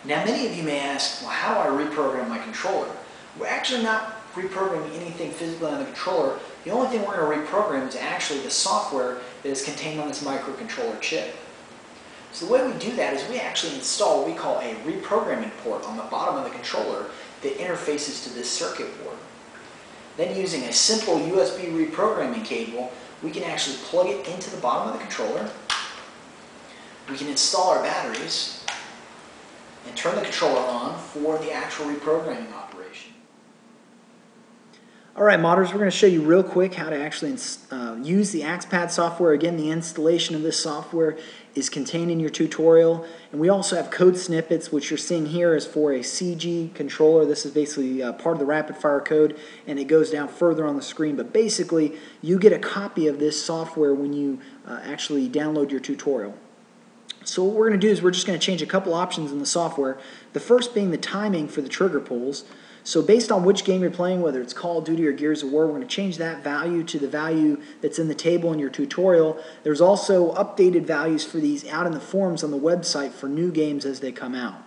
Now many of you may ask, well, how do I reprogram my controller? We're actually not reprogramming anything physically on the controller. The only thing we're going to reprogram is actually the software that is contained on this microcontroller chip. So the way we do that is we actually install what we call a reprogramming port on the bottom of the controller that interfaces to this circuit board. Then using a simple USB reprogramming cable, we can actually plug it into the bottom of the controller. We can install our batteries and turn the controller on for the actual reprogramming operation. Alright modders, we're going to show you real quick how to actually use the AxePad software. Again, the installation of this software is contained in your tutorial. And we also have code snippets, which you're seeing here is for a CG controller. This is basically part of the rapid fire code, and it goes down further on the screen. But basically, you get a copy of this software when you actually download your tutorial. So what we're going to do is we're just going to change a couple options in the software. The first being the timing for the trigger pulls. So based on which game you're playing, whether it's Call of Duty or Gears of War, we're going to change that value to the value that's in the table in your tutorial. There's also updated values for these out in the forums on the website for new games as they come out.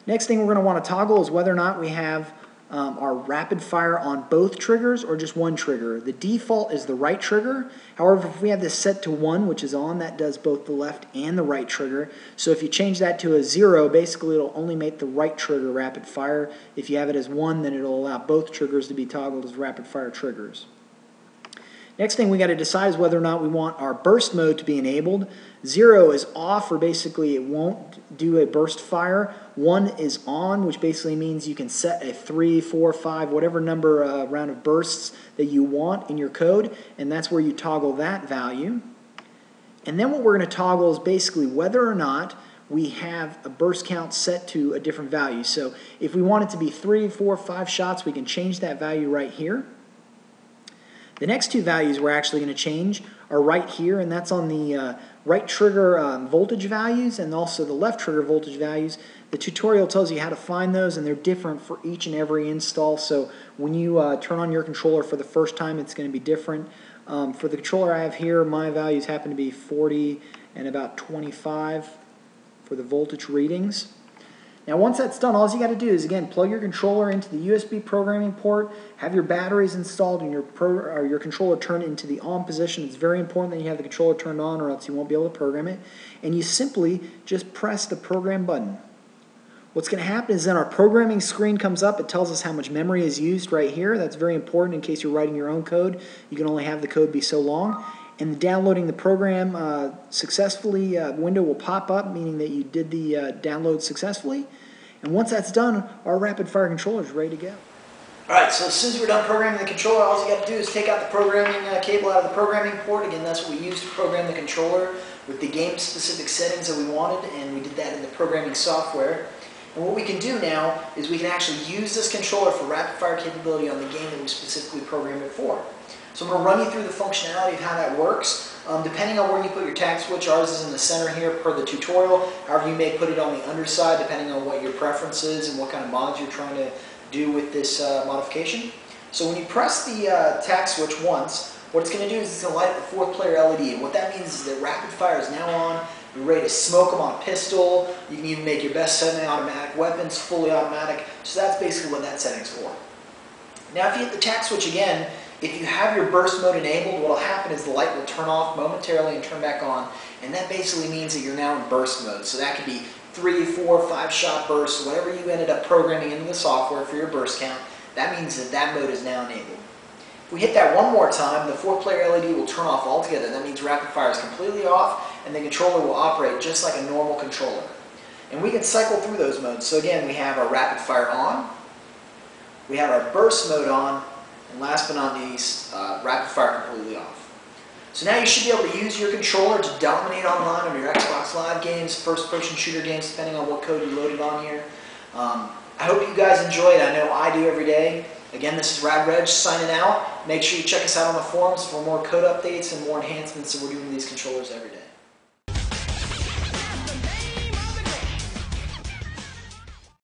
Next thing we're going to want to toggle is whether or not we have our rapid fire on both triggers or just one trigger. The default is the right trigger. However, if we have this set to 1, which is on, that does both the left and the right trigger. So if you change that to a 0, basically it'll only make the right trigger rapid fire. If you have it as 1, then it'll allow both triggers to be toggled as rapid fire triggers. Next thing we got to decide is whether or not we want our burst mode to be enabled. 0 is off, or basically it won't do a burst fire. 1 is on, which basically means you can set a 3, 4, 5, whatever number round of bursts that you want in your code, and that's where you toggle that value. And then what we're going to toggle is basically whether or not we have a burst count set to a different value. So if we want it to be 3, 4, 5 shots, we can change that value right here. The next two values we're actually going to change are right here, and that's on the right trigger voltage values and also the left trigger voltage values. The tutorial tells you how to find those, and they're different for each and every install. So when you turn on your controller for the first time, it's going to be different. For the controller I have here, my values happen to be 40 and about 25 for the voltage readings. Now once that's done, all you got to do is, again, plug your controller into the USB programming port, have your batteries installed, and your controller turned into the on position. It's very important that you have the controller turned on, or else you won't be able to program it. And you simply just press the program button. What's going to happen is then our programming screen comes up. It tells us how much memory is used right here. That's very important in case you're writing your own code. You can only have the code be so long. And downloading the program successfully window will pop up, meaning that you did the download successfully. And once that's done, our rapid fire controller is ready to go. Alright, so as soon as we're done programming the controller, all you got to do is take out the programming cable out of the programming port. Again, that's what we used to program the controller with the game-specific settings that we wanted, and we did that in the programming software. And what we can do now is we can actually use this controller for rapid fire capability on the game that we specifically programmed it for. So I'm going to run you through the functionality of how that works. Depending on where you put your tact switch, ours is in the center here per the tutorial. However, you may put it on the underside depending on what your preference is and what kind of mods you're trying to do with this modification. So when you press the tact switch once, what it's going to do is it's going to light up the fourth player LED. And what that means is that rapid fire is now on. You're ready to smoke them on a pistol. You can even make your best semi-automatic weapons fully automatic. So that's basically what that setting's for. Now if you hit the tact switch again, if you have your burst mode enabled, what will happen is the light will turn off momentarily and turn back on, and that basically means that you're now in burst mode. So that could be 3, 4, 5 shot bursts, whatever you ended up programming into the software for your burst count. That means that that mode is now enabled. If we hit that one more time, the fourth player LED will turn off altogether. That means rapid fire is completely off, and the controller will operate just like a normal controller. And we can cycle through those modes. So again, we have our rapid fire on, we have our burst mode on, and last but not least, rapid fire completely off. So now you should be able to use your controller to dominate online on your Xbox Live games, first-person shooter games, depending on what code you loaded on here. I hope you guys enjoy it. I know I do every day. Again, this is RadReg signing out. Make sure you check us out on the forums for more code updates and more enhancements that we're doing to these controllers every day.